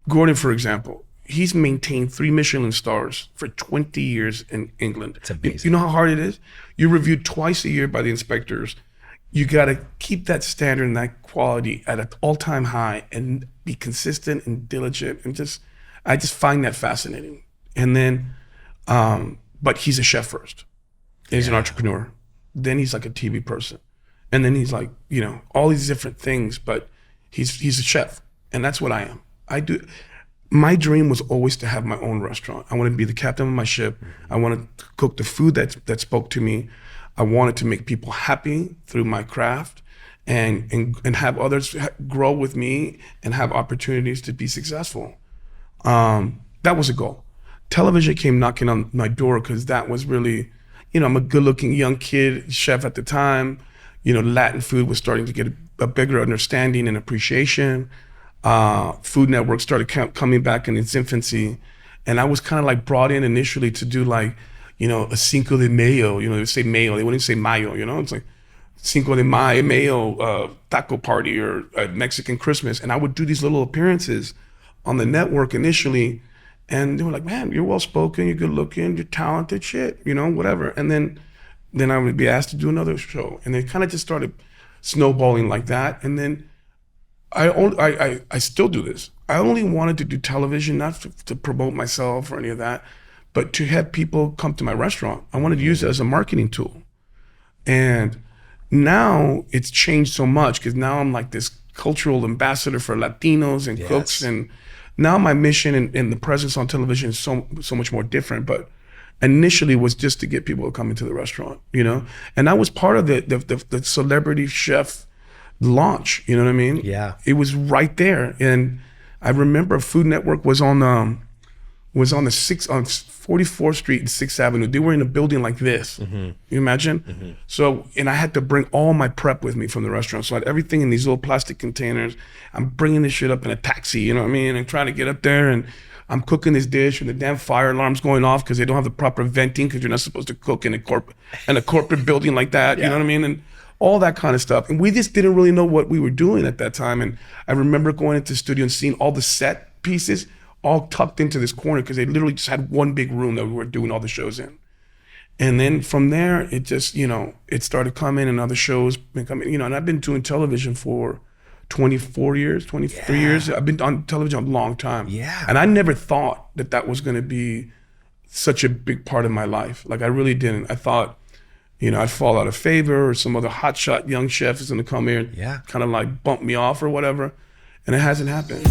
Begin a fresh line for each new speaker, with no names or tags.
Gordon, for example, he's maintained 3 Michelin stars for 20 years in England.
It's amazing.
You know how hard it is? You're reviewed twice a year by the inspectors. You got to keep that standard and that quality at an all-time high and be consistent and diligent. And I just find that fascinating. And then, but he's a chef first. He's an entrepreneur. Then he's like a TV person. And then he's like, all these different things, but he's a chef. And that's what I am. My dream was always to have my own restaurant. I wanted to be the captain of my ship. I wanted to cook the food that spoke to me. I wanted to make people happy through my craft and have others grow with me and have opportunities to be successful. That was a goal. Television came knocking on my door because that was really, I'm a good looking young kid, chef at the time. Latin food was starting to get a bigger understanding and appreciation. Food Network started coming back in its infancy. And I was kind of like brought in initially to do like, a Cinco de Mayo, they say mayo, they wouldn't say mayo, it's like Cinco de Mayo taco party or a Mexican Christmas. And I would do these little appearances on the network initially. And they were like, man, you're well-spoken, you're good-looking, you're talented, shit, whatever. And then I would be asked to do another show. And it kind of just started snowballing like that. And then I still do this. I only wanted to do television, not to promote myself or any of that, but to have people come to my restaurant. I wanted to use it as a marketing tool. And now it's changed so much because now I'm like this cultural ambassador for Latinos and cooks. And now my mission and the presence on television is so much more different. But initially was just to get people to come into the restaurant, And I was part of the celebrity chef launch, you know what I mean?
Yeah.
It was right there. And I remember Food Network was on on 44th Street and 6th Avenue. They were in a building like this. Mm-hmm. You imagine? Mm-hmm. So, and I had to bring all my prep with me from the restaurant. So I had everything in these little plastic containers. I'm bringing this shit up in a taxi, you know what I mean? And trying to get up there and I'm cooking this dish and the damn fire alarm's going off because they don't have the proper venting because you're not supposed to cook in a corporate building like that, you know what I mean? And all that kind of stuff. And we just didn't really know what we were doing at that time. And I remember going into the studio and seeing all the set pieces all tucked into this corner because they literally just had one big room that we were doing all the shows in. And then from there, it just, it started coming and other shows been coming, and I've been doing television for 24 years, 23 years. I've been on television a long time.
Yeah.
And I never thought that was going to be such a big part of my life. Like I really didn't. I thought, I'd fall out of favor or some other hotshot young chef is going to come here and kind of like bump me off or whatever. And it hasn't happened.